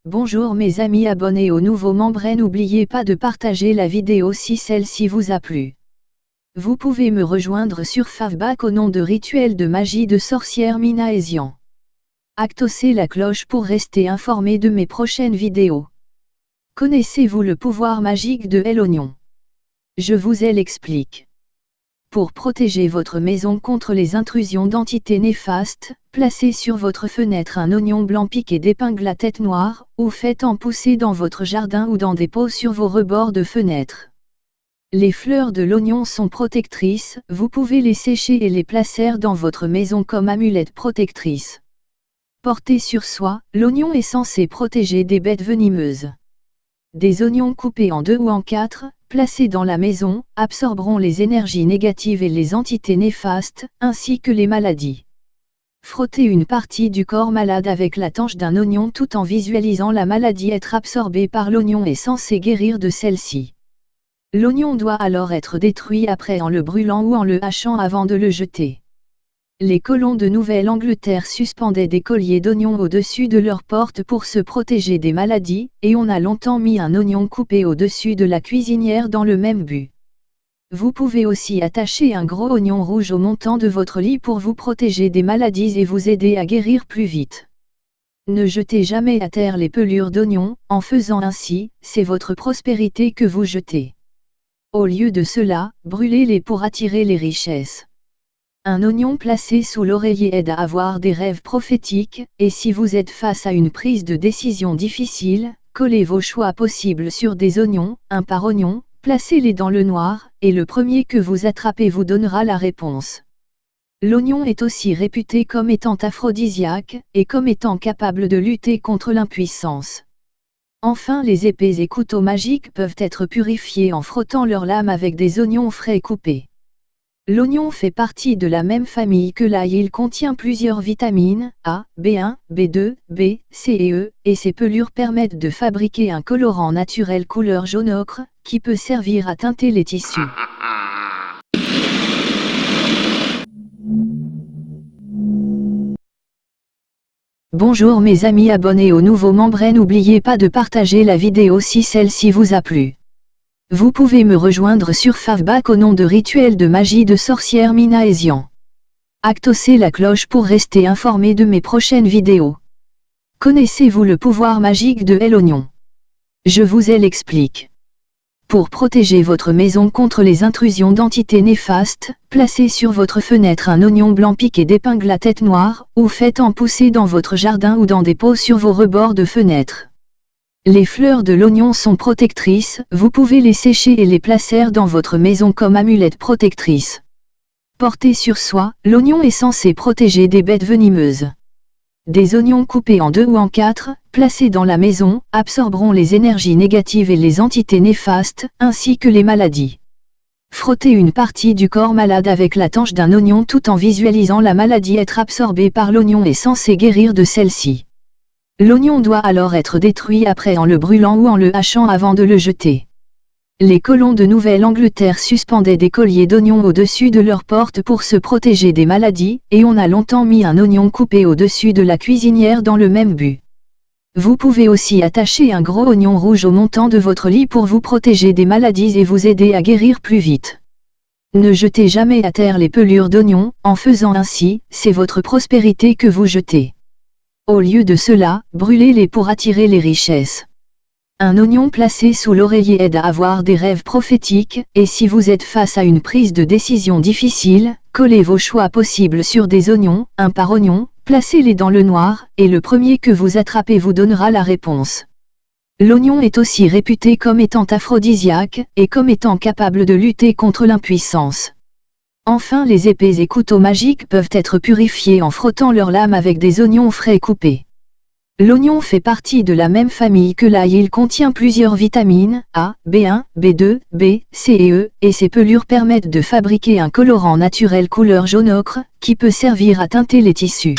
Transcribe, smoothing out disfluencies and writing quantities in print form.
Bonjour mes amis abonnés aux nouveaux membres et n'oubliez pas de partager la vidéo si celle-ci vous a plu. Vous pouvez me rejoindre sur Favbak au nom de Rituel de magie de sorcière Mina Ezian. Actocez la cloche pour rester informé de mes prochaines vidéos. Connaissez-vous le pouvoir magique de l'oignon? Je vous l'explique. Pour protéger votre maison contre les intrusions d'entités néfastes, placez sur votre fenêtre un oignon blanc piqué d'épingles à tête noire, ou faites-en pousser dans votre jardin ou dans des pots sur vos rebords de fenêtre. Les fleurs de l'oignon sont protectrices, vous pouvez les sécher et les placer dans votre maison comme amulette protectrice. Porté sur soi, l'oignon est censé protéger des bêtes venimeuses. Des oignons coupés en 2 ou en 4, placés dans la maison, absorberont les énergies négatives et les entités néfastes, ainsi que les maladies. Frottez une partie du corps malade avec la tanche d'un oignon tout en visualisant la maladie être absorbée par l'oignon et censé guérir de celle-ci. L'oignon doit alors être détruit après en le brûlant ou en le hachant avant de le jeter. Les colons de Nouvelle-Angleterre suspendaient des colliers d'oignons au-dessus de leurs portes pour se protéger des maladies, et on a longtemps mis un oignon coupé au-dessus de la cuisinière dans le même but. Vous pouvez aussi attacher un gros oignon rouge au montant de votre lit pour vous protéger des maladies et vous aider à guérir plus vite. Ne jetez jamais à terre les pelures d'oignon, en faisant ainsi, c'est votre prospérité que vous jetez. Au lieu de cela, brûlez-les pour attirer les richesses. Un oignon placé sous l'oreiller aide à avoir des rêves prophétiques, et si vous êtes face à une prise de décision difficile, collez vos choix possibles sur des oignons, un par oignon, placez-les dans le noir, et le premier que vous attrapez vous donnera la réponse. L'oignon est aussi réputé comme étant aphrodisiaque, et comme étant capable de lutter contre l'impuissance. Enfin, les épées et couteaux magiques peuvent être purifiés en frottant leurs lames avec des oignons frais coupés. L'oignon fait partie de la même famille que l'ail, il contient plusieurs vitamines, A, B1, B2, B, C et E, et ces pelures permettent de fabriquer un colorant naturel couleur jaune ocre, qui peut servir à teinter les tissus. Bonjour mes amis abonnés aux nouveaux membres et n'oubliez pas de partager la vidéo si celle-ci vous a plu. Vous pouvez me rejoindre sur Favbak au nom de Rituel de magie de sorcière Mina Ezian. Actocez la cloche pour rester informé de mes prochaines vidéos. Connaissez-vous le pouvoir magique de l'oignon? Je vous l'explique. Pour protéger votre maison contre les intrusions d'entités néfastes, placez sur votre fenêtre un oignon blanc piqué d'épingles à tête noire, ou faites-en pousser dans votre jardin ou dans des pots sur vos rebords de fenêtre. Les fleurs de l'oignon sont protectrices, vous pouvez les sécher et les placer dans votre maison comme amulette protectrice. Porté sur soi, l'oignon est censé protéger des bêtes venimeuses. Des oignons coupés en 2 ou en 4, placés dans la maison, absorberont les énergies négatives et les entités néfastes, ainsi que les maladies. Frottez une partie du corps malade avec la tanche d'un oignon tout en visualisant la maladie être absorbée par l'oignon et censé guérir de celle-ci. L'oignon doit alors être détruit après en le brûlant ou en le hachant avant de le jeter. Les colons de Nouvelle-Angleterre suspendaient des colliers d'oignons au-dessus de leurs portes pour se protéger des maladies, et on a longtemps mis un oignon coupé au-dessus de la cuisinière dans le même but. Vous pouvez aussi attacher un gros oignon rouge au montant de votre lit pour vous protéger des maladies et vous aider à guérir plus vite. Ne jetez jamais à terre les pelures d'oignon, en faisant ainsi, c'est votre prospérité que vous jetez. Au lieu de cela, brûlez-les pour attirer les richesses. Un oignon placé sous l'oreiller aide à avoir des rêves prophétiques, et si vous êtes face à une prise de décision difficile, collez vos choix possibles sur des oignons, un par oignon, placez-les dans le noir, et le premier que vous attrapez vous donnera la réponse. L'oignon est aussi réputé comme étant aphrodisiaque, et comme étant capable de lutter contre l'impuissance. Enfin, les épées et couteaux magiques peuvent être purifiés en frottant leur lame avec des oignons frais coupés. L'oignon fait partie de la même famille que l'ail. Il contient plusieurs vitamines A, B1, B2, B, C et E, et ses pelures permettent de fabriquer un colorant naturel couleur jaune ocre, qui peut servir à teinter les tissus.